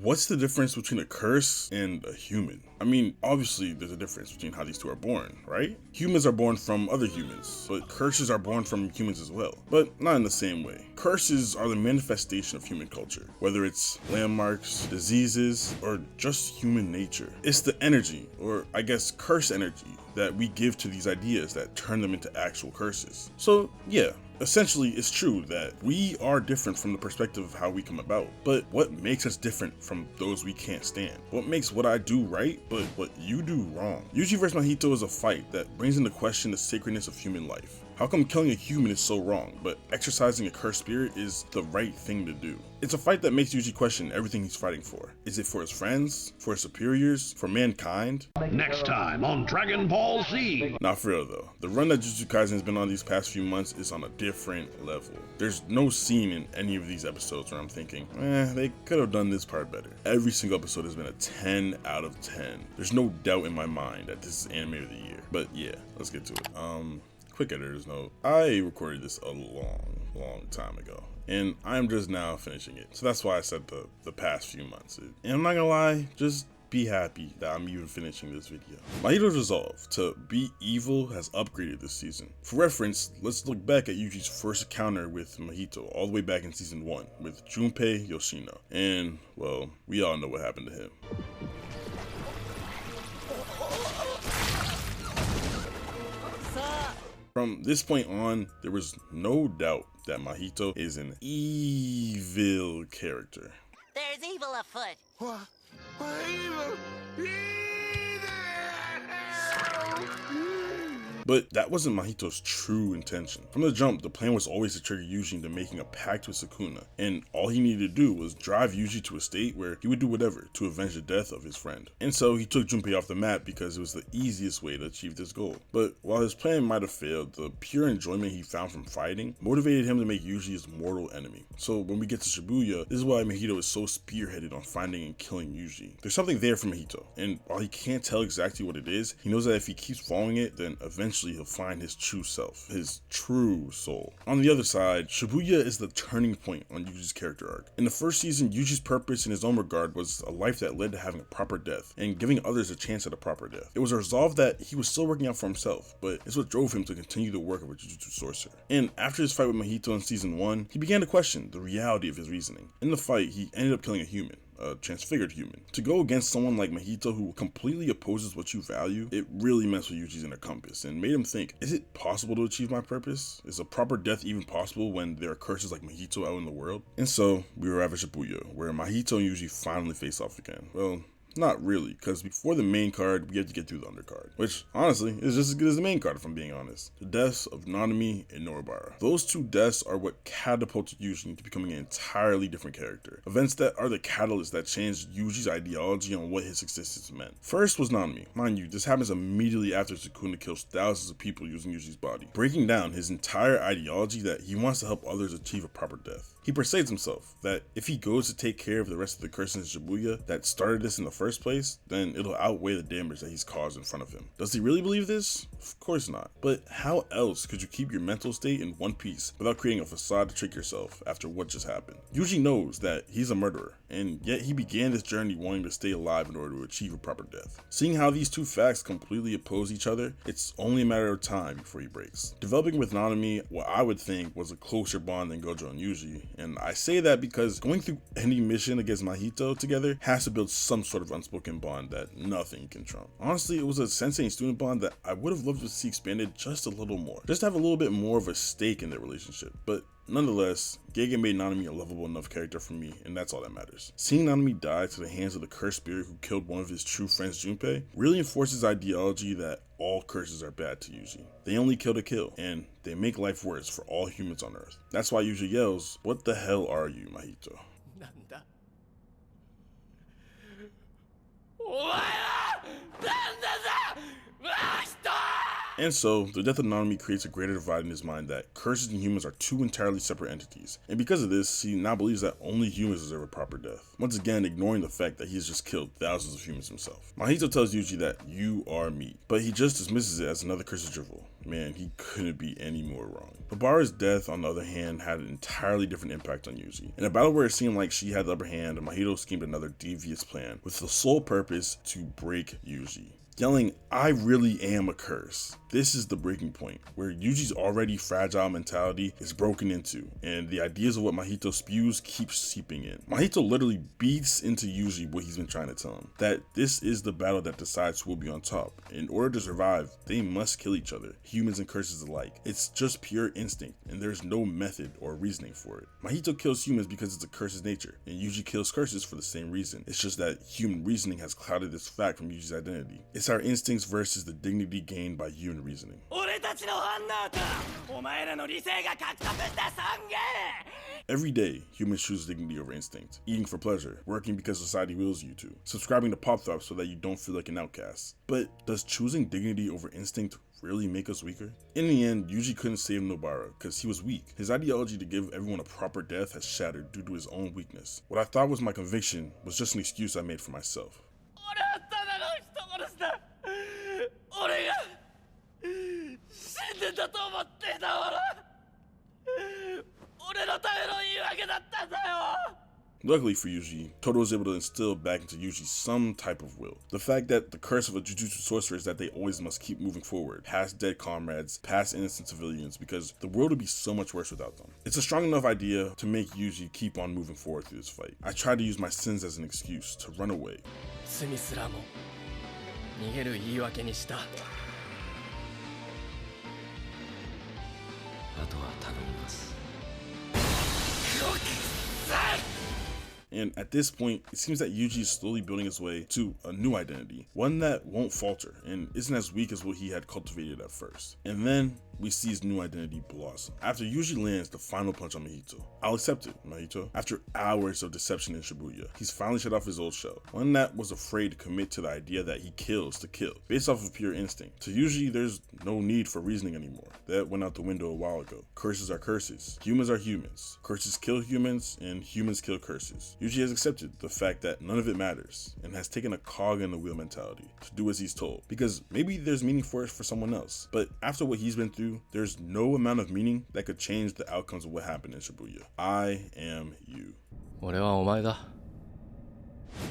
what's the difference between a curse and a human? I mean, obviously there's a difference between how these two are born, right? Humans are born from other humans, but curses are born from humans as well, but not in the same way. Curses are the manifestation of human culture, whether it's landmarks, diseases, or just human nature. It's the energy, or I guess curse energy, that we give to these ideas that turn them into actual curses. So yeah, essentially, it's true that we are different from the perspective of how we come about, but what makes us different from those we can't stand? What makes what I do right, but what you do wrong? Yuji vs Mahito is a fight that brings into question the sacredness of human life. How come killing a human is so wrong, but exercising a cursed spirit is the right thing to do? It's a fight that makes Yuji question everything he's fighting for. Is it for his friends, for his superiors, for mankind? Next time on Dragon Ball Z. Not for real though. The run that Jujutsu Kaisen has been on these past few months is on a different level. There's no scene in any of these episodes where I'm thinking, they could have done this part better. Every single episode has been a 10 out of 10. There's no doubt in my mind that this is anime of the year. But yeah, let's get to it. Quick editor's note. I recorded this a long time ago, and I'm just now finishing it. So that's why I said the past few months. And I'm not gonna lie, just be happy that I'm even finishing this video. Mahito's resolve to be evil has upgraded this season. For reference, let's look back at Yuji's first encounter with Mahito all the way back in season 1 with Junpei Yoshino. And, well, we all know what happened to him. From this point on, there was no doubt that Mahito is an evil character. There's evil afoot. What evil? But that wasn't Mahito's true intention. From the jump, the plan was always to trigger Yuji into making a pact with Sukuna, and all he needed to do was drive Yuji to a state where he would do whatever to avenge the death of his friend. And so he took Junpei off the map because it was the easiest way to achieve this goal. But while his plan might have failed, the pure enjoyment he found from fighting motivated him to make Yuji his mortal enemy. So when we get to Shibuya, this is why Mahito is so spearheaded on finding and killing Yuji. There's something there for Mahito, and while he can't tell exactly what it is, he knows that if he keeps following it, then eventually he'll find his true self, his true soul. On the other side, Shibuya is the turning point on Yuji's character arc. In the first season, Yuji's purpose in his own regard was a life that led to having a proper death and giving others a chance at a proper death. It was a resolve that he was still working out for himself, but it's what drove him to continue the work of a Jujutsu sorcerer. And after his fight with Mahito in season 1, he began to question the reality of his reasoning. In the fight, he ended up killing a human, a transfigured human. To go against someone like Mahito who completely opposes what you value, it really messed with Yuji's inner compass and made him think, is it possible to achieve my purpose? Is a proper death even possible when there are curses like Mahito out in the world? And so, we arrive at Shibuya, where Mahito and Yuji finally face off again. Well, not really, because before the main card, we have to get through the undercard, which honestly is just as good as the main card if I'm being honest. The deaths of Nanami and Noribara. Those two deaths are what catapulted Yuji into becoming an entirely different character. Events that are the catalyst that changed Yuji's ideology on what his existence meant. First was Nanami. Mind you, this happens immediately after Sukuna kills thousands of people using Yuji's body, breaking down his entire ideology that he wants to help others achieve a proper death. He persuades himself that if he goes to take care of the rest of the curses in Shibuya that started this in the first place, then it'll outweigh the damage that he's caused in front of him. Does he really believe this? Of course not. But how else could you keep your mental state in one piece without creating a facade to trick yourself after what just happened? Yuji knows that he's a murderer, and yet he began this journey wanting to stay alive in order to achieve a proper death. Seeing how these two facts completely oppose each other, it's only a matter of time before he breaks. Developing with Nanami what I would think was a closer bond than Gojo and Yuji, and I say that because going through any mission against Mahito together has to build some sort of unspoken bond that nothing can trump. Honestly, it was a sensei and student bond that I would have loved to see expanded just a little more, just to have a little bit more of a stake in their relationship. But nonetheless, Gege made Nanami a lovable enough character for me, and that's all that matters. Seeing Nanami die to the hands of the cursed spirit who killed one of his true friends, Junpei, really enforces ideology that all curses are bad to Yuji. They only kill to kill, and they make life worse for all humans on Earth. That's why Yuji yells, "What the hell are you, Mahito?" And so, the death of Nanami creates a greater divide in his mind that curses and humans are two entirely separate entities, and because of this, he now believes that only humans deserve a proper death, once again ignoring the fact that he has just killed thousands of humans himself. Mahito tells Yuji that you are meat, but he just dismisses it as another cursed drivel. Man, he couldn't be any more wrong. Habara's death, on the other hand, had an entirely different impact on Yuji. In a battle where it seemed like she had the upper hand, Mahito schemed another devious plan with the sole purpose to break Yuji, yelling, "I really am a curse." This is the breaking point, where Yuji's already fragile mentality is broken into, and the ideas of what Mahito spews keep seeping in. Mahito literally beats into Yuji what he's been trying to tell him, that this is the battle that decides who will be on top. In order to survive, they must kill each other, humans and curses alike. It's just pure instinct, and there's no method or reasoning for it. Mahito kills humans because it's a curse's nature, and Yuji kills curses for the same reason. It's just that human reasoning has clouded this fact from Yuji's identity. It's our instincts versus the dignity gained by human reasoning. Every day, humans choose dignity over instinct, eating for pleasure, working because society wills you to, subscribing to pop throps so that you don't feel like an outcast. But does choosing dignity over instinct really make us weaker? In the end, Yuji couldn't save Nobara because he was weak. His ideology to give everyone a proper death has shattered due to his own weakness. What I thought was my conviction was just an excuse I made for myself. Luckily for Yuji, Todo was able to instill back into Yuji some type of will. The fact that the curse of a Jujutsu sorcerer is that they always must keep moving forward, past dead comrades, past innocent civilians, because the world would be so much worse without them. It's a strong enough idea to make Yuji keep on moving forward through this fight. I tried to use my sins as an excuse to run away. And at this point, it seems that Yuji is slowly building his way to a new identity, one that won't falter and isn't as weak as what he had cultivated at first. And then we see his new identity blossom after Yuji lands the final punch on Mahito. "I'll accept it, Mahito." After hours of deception in Shibuya, he's finally shut off his old shell, one that was afraid to commit to the idea that he kills to kill, based off of pure instinct. To Yuji, there's no need for reasoning anymore. That went out the window a while ago. Curses are curses. Humans are humans. Curses kill humans, and humans kill curses. Yuji has accepted the fact that none of it matters, and has taken a cog in the wheel mentality to do as he's told, because maybe there's meaning for it for someone else, but after what he's been through, there's no amount of meaning that could change the outcomes of what happened in Shibuya. I am you.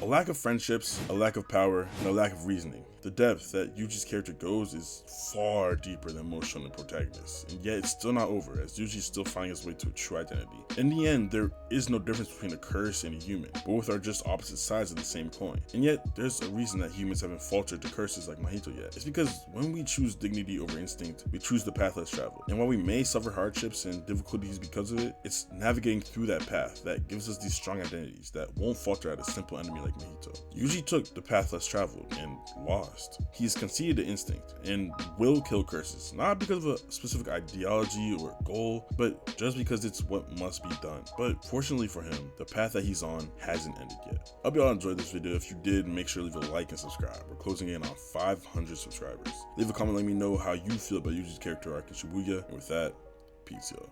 A lack of friendships, a lack of power, and a lack of reasoning. The depth that Yuji's character goes is far deeper than most shonen protagonists, and yet it's still not over, as Yuji's still finding his way to a true identity. In the end, there is no difference between a curse and a human. Both are just opposite sides of the same coin. And yet, there's a reason that humans haven't faltered to curses like Mahito yet. It's because when we choose dignity over instinct, we choose the path less traveled. And while we may suffer hardships and difficulties because of it, it's navigating through that path that gives us these strong identities that won't falter at a simple enemy like Mahito. Yuji took the path less traveled and lost. He's conceded to instinct and will kill curses, not because of a specific ideology or goal, but just because it's what must be done. But fortunately for him, the path that he's on hasn't ended yet. I hope y'all enjoyed this video. If you did, make sure to leave a like and subscribe. We're closing in on 500 subscribers. Leave a comment, let me know how you feel about Yuji's character arc in Shibuya. And with that, peace, y'all.